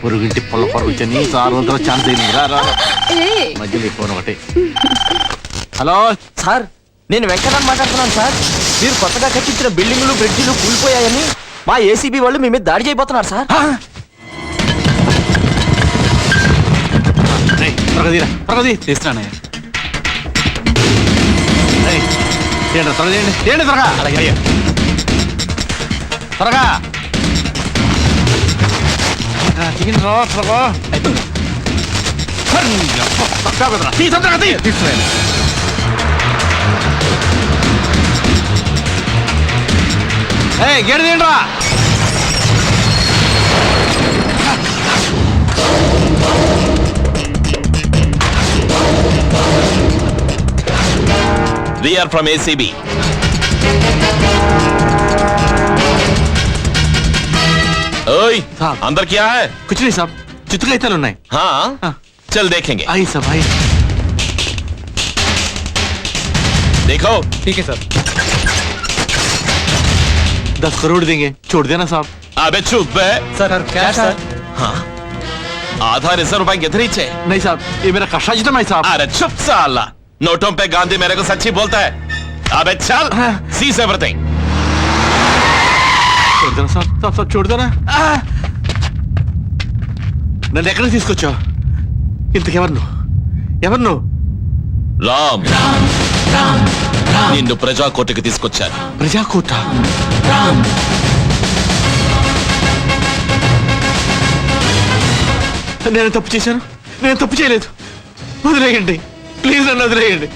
పొరుగుంటి పొల్ల పొరుగుని sir వందరూ chance అయింది. మధ్యలో ఫోన్ ఒకటి. హలో సార్, నేను వెంకటరావు మాట్లాడుతున్నాను సార్. మీరు కొత్తగా కట్టించిన బిల్డింగులు బ్రిడ్జిలు కూలిపోయాయని మా ఏసీబీ వాళ్ళు మీ మీద దాడి చేయబోతున్నారు సార్. త్వరగా తీస్తున్నానయ్యా. త్వరగా అలాగే త్వరగా గేడు తీయండిరా. We are from ACB. ओए, अंदर क्या है? कुछ नहीं साहब, चित्रकला ఉన్నాయి. हाँ, चल देखेंगे. आई सब आई. देखो. ठीक है सर. 10 करोड़ देंगे, छोड़ देना साहब. अबे चुप बे. सर क्या सर? हाँ, आधा रिजर्व बैंक इधर ही है. नहीं साहब, ये मेरा कष्टार्जितम है साहब. अरे चुप साला. नोटों पे गांधी मेरे को सच्ची बोलता है. अबे चल, सीज एवरीथिंग. छोड़ देना साहब, साहब छोड़ देना. నన్ను ఎక్కడ తీసుకొచ్చావు? ఇంతకెవరు నువ్వు? రామ్, నిన్ను ప్రజా కోర్టుకి తీసుకొచ్చాను. ప్రజాకోట? నేను తప్పు చేశాను? నేను తప్పు చేయలేదు. వదిలేయండి ప్లీజ్, నన్ను వదిలేయండి.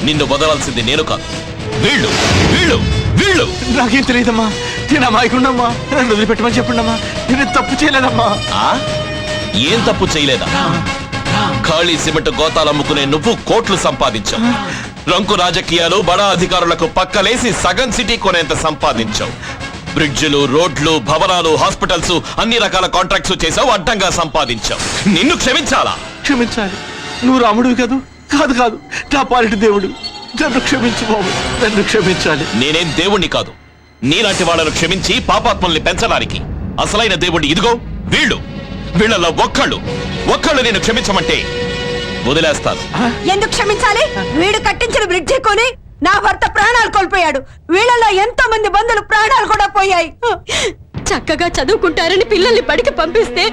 నిన్ను వదలాల్సింది నేను కాదు, వీళ్ళు వీళ్ళు వీళ్ళు. నాకేం తెలియదమ్మా, నేను అమాయకుండమ్మా. నన్ను వదిలిపెట్టమని చెప్పండమ్మా. నేను తప్పు చేయలేదమ్మా. ఏం తప్పు చేయలేదా? ఖాళీ సిమెంట్ గోతాలు అమ్ముకునే నువ్వు కోట్లు సంపాదించావు. రంకు రాజకీయాలు బడా అధికారులకు పక్కలేసి సగం సిటీ కొనేంత సంపాదించావు. బ్రిడ్జిలు, రోడ్లు, భవనాలు, హాస్పిటల్స్, అన్ని రకాల కాంట్రాక్ట్స్ చేసావు, అడ్డంగా సంపాదించావు. నిన్ను క్షమించాలా? క్షమించాలి. నువ్వు రాముడివి కాదు. కాదు కాదు, నా పాలిటి దేవుడు. నన్ను క్షమించు బాబు, నన్ను క్షమించాలి. నేనేం దేవుణ్ణి కాదు. నీలాంటి వాళ్ళను క్షమించి పాపాత్మల్ని పెంచడానికి అసలైన దేవుణ్ణి ఇదిగో వీళ్ళు. వీళ్ళలో ఒక్కళ్ళు నేను క్షమించమంటే వదిలేస్తాను. ఎందుకు క్షమించాలి? వీడు కట్టించిన బ్రిడ్జి కొని నా భర్త ప్రాణాలు కోల్పోయాడు. వీళ్ళలో ఎంతో మంది బంధువులు ప్రాణాలు కూడా పోయాయి. చక్కగా చదువుకుంటారని పిల్లల్ని బడికి పంపిస్తే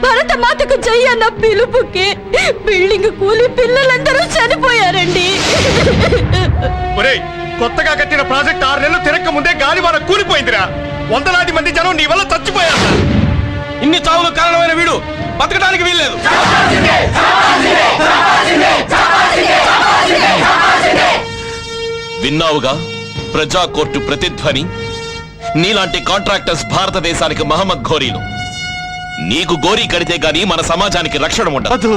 భరత మాతకు జై అన్న పిలుపుకి బిల్డింగ్ కూలి పిల్లలందరూ చనిపోయారండి. కొత్తగా కట్టిన ప్రాజెక్ట్ 6 నెలలు తిరక్క ముందే గాలివాన కూలిపోయిందిరా. వందలాది మంది జనం నీ వల్ల చచ్చిపోయారు. ఇన్ని చావులు కారణమైన వీడు బతకడానికి వీల్లేదు. విన్నావుగా ప్రజా కోర్టు ప్రతిధ్వని. నీలాంటి కాంట్రాక్టర్స్ భారతదేశానికి మహమ్మద్ ఘోరీలు. నీకు గోరీ కడితే గాని మన సమాజానికి రక్షణ ఉండదు.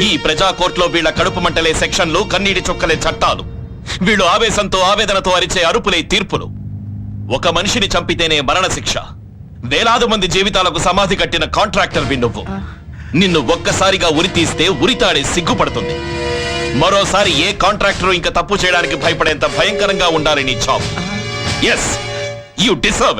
ఈ ప్రజా కోర్టులో వీళ్ళ కడుపు మంటలే సెక్షన్లు, కన్నీటి చుక్కలే చట్టాలు. వీళ్ళు ఆవేశంతో ఆవేదనతో అరిచే అరుపులే తీర్పులు. ఒక మనిషిని చంపితేనే మరణ శిక్ష. వేలాది మంది జీవితాలకు సమాధి కట్టిన కాంట్రాక్టర్ నువ్వు. నిన్ను ఒక్కసారిగా ఉరి తీస్తే ఉరితాడే సిగ్గుపడుతుంది. మరోసారి ఏ కాంట్రాక్టర్ ఇంకా తప్పు చేయడానికి భయపడేంత భయంకరంగా ఉండాలి నీ job. Yes, you deserve it.